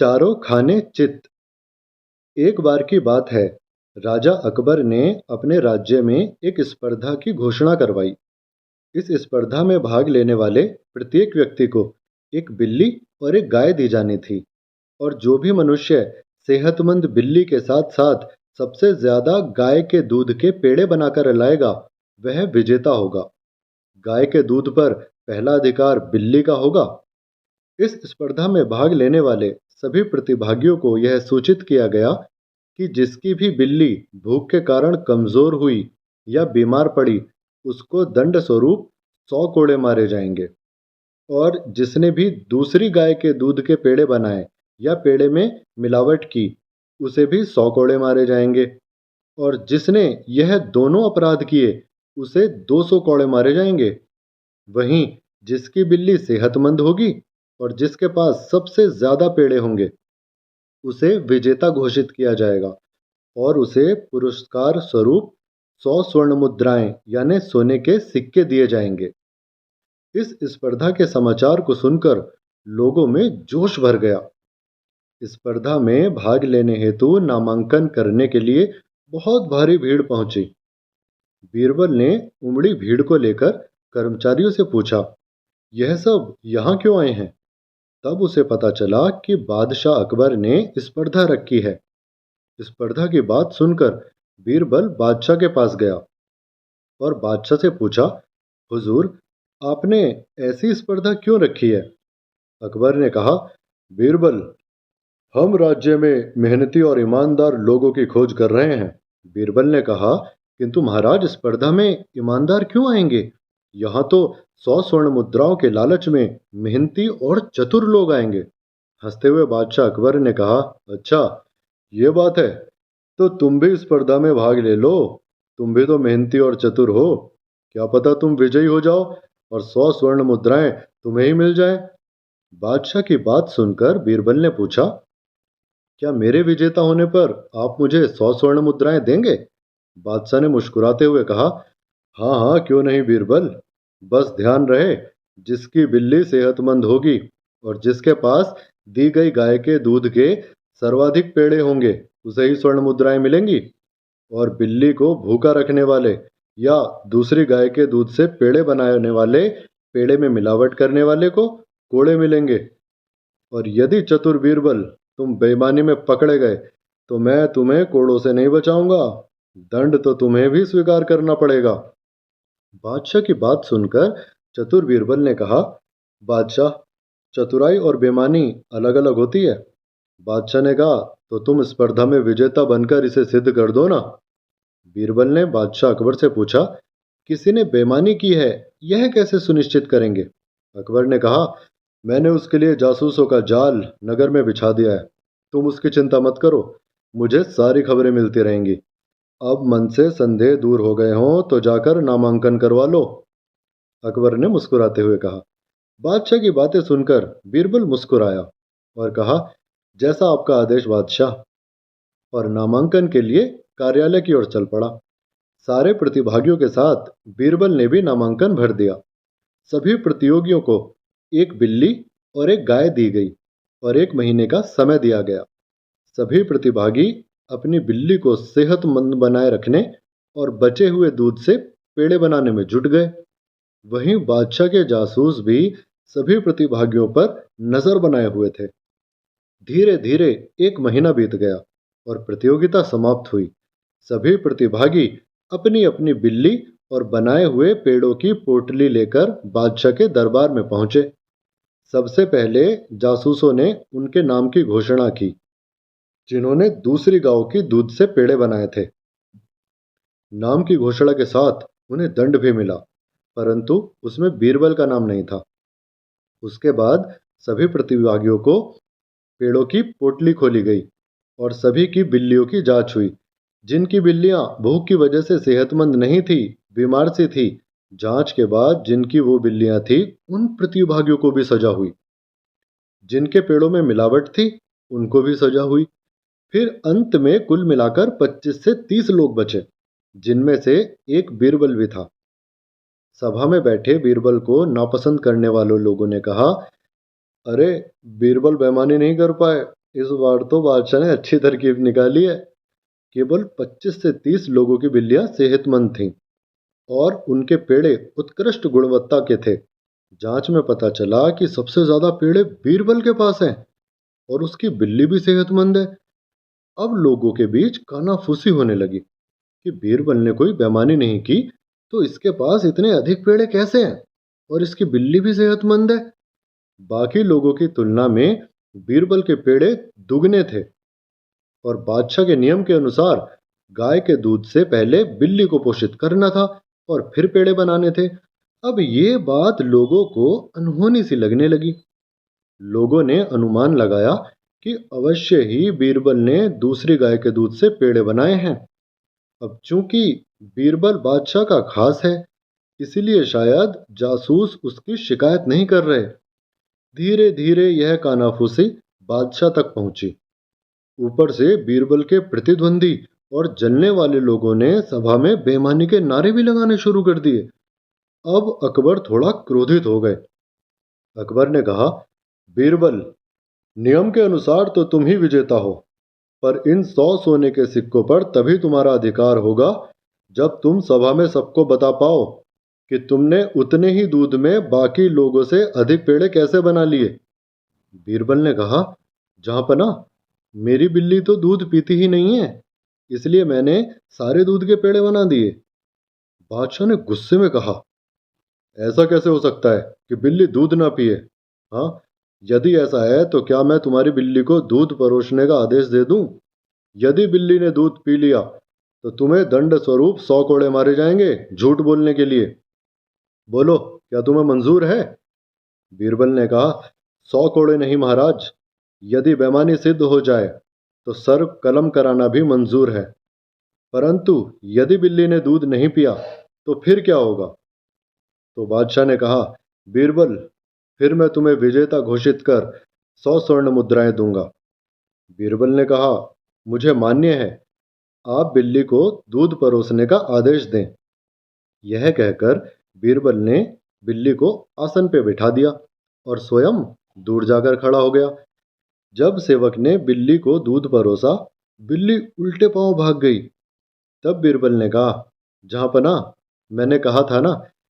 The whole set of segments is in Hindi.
चारों खाने चित। एक बार की बात है, राजा अकबर ने अपने राज्य में एक स्पर्धा की घोषणा करवाई। इस स्पर्धा में भाग लेने वाले प्रत्येक व्यक्ति को एक बिल्ली और एक गाय दी जानी थी, और जो भी मनुष्य सेहतमंद बिल्ली के साथ साथ सबसे ज्यादा गाय के दूध के पेड़े बनाकर लाएगा, वह विजेता होगा। गाय के दूध पर पहला अधिकार बिल्ली का होगा। इस स्पर्धा में भाग लेने वाले सभी प्रतिभागियों को यह सूचित किया गया कि जिसकी भी बिल्ली भूख के कारण कमजोर हुई या बीमार पड़ी, उसको दंड स्वरूप 100 कोड़े मारे जाएंगे। और जिसने भी दूसरी गाय के दूध के पेड़े बनाए या पेड़े में मिलावट की, उसे भी 100 कोड़े मारे जाएंगे। और जिसने यह दोनों अपराध किए, उसे 200 कोड़े मारे जाएंगे। वहीं जिसकी बिल्ली सेहतमंद होगी और जिसके पास सबसे ज्यादा पेड़े होंगे, उसे विजेता घोषित किया जाएगा और उसे पुरस्कार स्वरूप 100 स्वर्ण मुद्राएं यानी सोने के सिक्के दिए जाएंगे। इस स्पर्धा के समाचार को सुनकर लोगों में जोश भर गया। स्पर्धा में भाग लेने हेतु नामांकन करने के लिए बहुत भारी भीड़ पहुंची। बीरबल ने उमड़ी भीड़ को लेकर कर्मचारियों से पूछा, यह सब यहाँ क्यों आए हैं? तब उसे पता चला कि बादशाह अकबर ने स्पर्धा रखी है। स्पर्धा की बात सुनकर बीरबल बादशाह के पास गया और बादशाह से पूछा, हुजूर, आपने ऐसी स्पर्धा क्यों रखी है? अकबर ने कहा, बीरबल, हम राज्य में मेहनती और ईमानदार लोगों की खोज कर रहे हैं। बीरबल ने कहा, किंतु महाराज, स्पर्धा में ईमानदार क्यों आएंगे? यहाँ तो 100 स्वर्ण मुद्राओं के लालच में मेहनती और चतुर लोग आएंगे। हंसते हुए बादशाह अकबर ने कहा, अच्छा, ये बात है, तो तुम भी स्पर्धा में भाग ले लो। तुम भी तो मेहनती और चतुर हो। क्या पता तुम विजयी हो जाओ और 100 स्वर्ण मुद्राएं तुम्हें ही मिल जाए। बादशाह की बात सुनकर बीरबल ने पूछा, क्या मेरे विजेता होने पर आप मुझे 100 स्वर्ण मुद्राएं देंगे? बादशाह ने मुस्कुराते हुए कहा, हाँ हाँ, क्यों नहीं बीरबल। बस ध्यान रहे, जिसकी बिल्ली सेहतमंद होगी और जिसके पास दी गई गाय के दूध के सर्वाधिक पेड़े होंगे, उसे ही स्वर्ण मुद्राएं मिलेंगी। और बिल्ली को भूखा रखने वाले या दूसरी गाय के दूध से पेड़े बनाने वाले, पेड़े में मिलावट करने वाले को कोड़े मिलेंगे। और यदि चतुर बीरबल तुम बेईमानी में पकड़े गए, तो मैं तुम्हें कोड़ों से नहीं बचाऊंगा। दंड तो तुम्हें भी स्वीकार करना पड़ेगा। बादशाह की बात सुनकर चतुर बीरबल ने कहा, बादशाह, चतुराई और बेईमानी अलग अलग होती है। बादशाह ने कहा, तो तुम स्पर्धा में विजेता बनकर इसे सिद्ध कर दो ना। बीरबल ने बादशाह अकबर से पूछा, किसी ने बेईमानी की है, यह कैसे सुनिश्चित करेंगे? अकबर ने कहा, मैंने उसके लिए जासूसों का जाल नगर में बिछा दिया है। तुम उसकी चिंता मत करो, मुझे सारी खबरें मिलती रहेंगी। अब मन से संदेह दूर हो गए हों तो जाकर नामांकन करवा लो। अकबर ने मुस्कुराते हुए कहा। बादशाह की बातें सुनकर बीरबल मुस्कुराया और कहा, जैसा आपका आदेश बादशाह। और नामांकन के लिए कार्यालय की ओर चल पड़ा। सारे प्रतिभागियों के साथ बीरबल ने भी नामांकन भर दिया। सभी प्रतियोगियों को एक बिल्ली और एक गाय दी गई और 1 महीने का समय दिया गया। सभी प्रतिभागी अपनी बिल्ली को सेहतमंद बनाए रखने और बचे हुए दूध से पेड़े बनाने में जुट गए। वहीं बादशाह के जासूस भी सभी प्रतिभागियों पर नजर बनाए हुए थे। धीरे धीरे 1 महीना बीत गया और प्रतियोगिता समाप्त हुई। सभी प्रतिभागी अपनी अपनी बिल्ली और बनाए हुए पेड़ों की पोटली लेकर बादशाह के दरबार में पहुंचे। सबसे पहले जासूसों ने उनके नाम की घोषणा की, जिन्होंने दूसरी गांव की दूध से पेड़े बनाए थे। नाम की घोषणा के साथ उन्हें दंड भी मिला, परंतु उसमें बीरबल का नाम नहीं था। उसके बाद सभी प्रतिभागियों को पेड़ों की पोटली खोली गई और सभी की बिल्लियों की जांच हुई। जिनकी बिल्लियां भूख की वजह से सेहतमंद नहीं थी, बीमार सी थी, जांच के बाद जिनकी वो बिल्लियां थी, उन प्रतिभागियों को भी सजा हुई। जिनके पेड़ों में मिलावट थी, उनको भी सजा हुई। फिर अंत में कुल मिलाकर 25 से 30 लोग बचे, जिनमें से एक बीरबल भी था। सभा में बैठे बीरबल को नापसंद करने वालों लोगों ने कहा, अरे, बीरबल बेईमानी नहीं कर पाए, इस बार तो बादशाह ने अच्छी तरकीब निकाली है। केवल 25 से 30 लोगों की बिल्लियां सेहतमंद थीं और उनके पेड़े उत्कृष्ट गुणवत्ता के थे। जांच में पता चला कि सबसे ज्यादा पेड़े बीरबल के पास हैं और उसकी बिल्ली भी सेहतमंद है। अब लोगों के बीच कानाफूसी होने लगी कि बीरबल ने कोई बेईमानी नहीं की, तो इसके पास इतने अधिक पेड़े कैसे हैं और इसकी बिल्ली भी सेहतमंद है। बाकी लोगों की तुलना में बीरबल के पेड़े दुगने थे और बादशाह के नियम के अनुसार गाय के दूध से पहले बिल्ली को पोषित करना था और फिर पेड़े बनाने थे। अब ये बात लोगों को अनहोनी सी लगने लगी। लोगों ने अनुमान लगाया कि अवश्य ही बीरबल ने दूसरी गाय के दूध से पेड़े बनाए हैं। अब चूंकि बीरबल बादशाह का खास है, इसलिए शायद जासूस उसकी शिकायत नहीं कर रहे। धीरे धीरे यह कानाफूसी बादशाह तक पहुंची। ऊपर से बीरबल के प्रतिद्वंदी और जलने वाले लोगों ने सभा में बेईमानी के नारे भी लगाने शुरू कर दिए। अब अकबर थोड़ा क्रोधित हो गए। अकबर ने कहा, बीरबल, नियम के अनुसार तो तुम ही विजेता हो, पर इन 100 सोने के सिक्कों पर तभी तुम्हारा अधिकार होगा जब तुम सभा में सबको बता पाओ कि तुमने उतने ही दूध में बाकी लोगों से अधिक पेड़े कैसे बना लिए। बीरबल ने कहा, जहांपना, मेरी बिल्ली तो दूध पीती ही नहीं है, इसलिए मैंने सारे दूध के पेड़े बना दिए। बादशाह ने गुस्से में कहा, ऐसा कैसे हो सकता है कि बिल्ली दूध ना पिए? हाँ, यदि ऐसा है तो क्या मैं तुम्हारी बिल्ली को दूध परोसने का आदेश दे दूं? यदि बिल्ली ने दूध पी लिया तो तुम्हें दंड स्वरूप 100 कोड़े मारे जाएंगे झूठ बोलने के लिए। बोलो, क्या तुम्हें मंजूर है? बीरबल ने कहा, 100 कोड़े नहीं महाराज, यदि बेईमानी सिद्ध हो जाए तो सर कलम कराना भी मंजूर है, परंतु यदि बिल्ली ने दूध नहीं पिया तो फिर क्या होगा? तो बादशाह ने कहा, बीरबल, फिर मैं तुम्हें विजेता घोषित कर 100 स्वर्ण मुद्राएं दूंगा। बीरबल ने कहा, मुझे मान्य है, आप बिल्ली को दूध परोसने का आदेश दें। यह कहकर बीरबल ने बिल्ली को आसन पे बिठा दिया और स्वयं दूर जाकर खड़ा हो गया। जब सेवक ने बिल्ली को दूध परोसा, बिल्ली उल्टे पांव भाग गई। तब बीरबल ने कहा, जहांपना, मैंने कहा था ना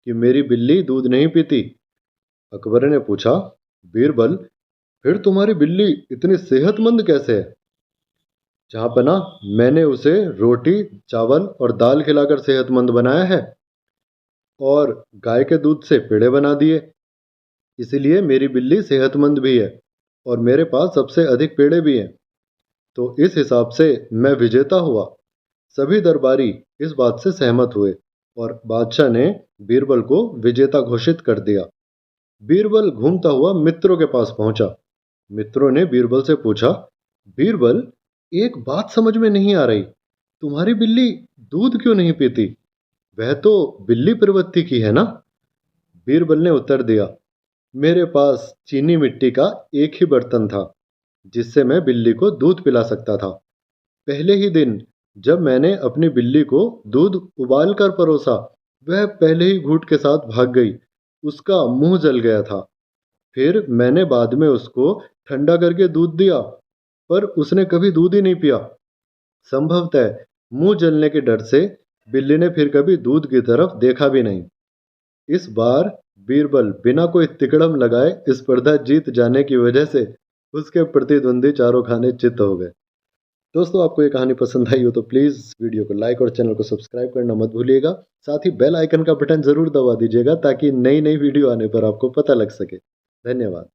कि मेरी बिल्ली दूध नहीं पीती। अकबर ने पूछा, बीरबल, फिर तुम्हारी बिल्ली इतनी सेहतमंद कैसे है? जहांपना, मैंने उसे रोटी, चावल और दाल खिलाकर सेहतमंद बनाया है और गाय के दूध से पेड़े बना दिए, इसीलिए मेरी बिल्ली सेहतमंद भी है और मेरे पास सबसे अधिक पेड़े भी हैं। तो इस हिसाब से मैं विजेता हुआ। सभी दरबारी इस बात से सहमत हुए और बादशाह ने बीरबल को विजेता घोषित कर दिया। बीरबल घूमता हुआ मित्रों के पास पहुंचा। मित्रों ने बीरबल से पूछा, बीरबल, एक बात समझ में नहीं आ रही, तुम्हारी बिल्ली दूध क्यों नहीं पीती? वह तो बिल्ली प्रवृत्ति की है ना? बीरबल ने उत्तर दिया, मेरे पास चीनी मिट्टी का एक ही बर्तन था जिससे मैं बिल्ली को दूध पिला सकता था। पहले ही दिन जब मैंने अपनी बिल्ली को दूध उबाल कर परोसा, वह पहले ही घूंट के साथ भाग गई। उसका मुंह जल गया था। फिर मैंने बाद में उसको ठंडा करके दूध दिया, पर उसने कभी दूध ही नहीं पिया। संभवतः मुंह जलने के डर से बिल्ली ने फिर कभी दूध की तरफ देखा भी नहीं। इस बार बीरबल बिना कोई तिकड़म लगाए स्पर्धा जीत जाने की वजह से उसके प्रतिद्वंदी चारों खाने चित्त हो गए। दोस्तों, आपको ये कहानी पसंद आई हो तो प्लीज़ वीडियो को लाइक और चैनल को सब्सक्राइब करना मत भूलिएगा। साथ ही बेल आइकन का बटन ज़रूर दबा दीजिएगा ताकि नई नई वीडियो आने पर आपको पता लग सके। धन्यवाद।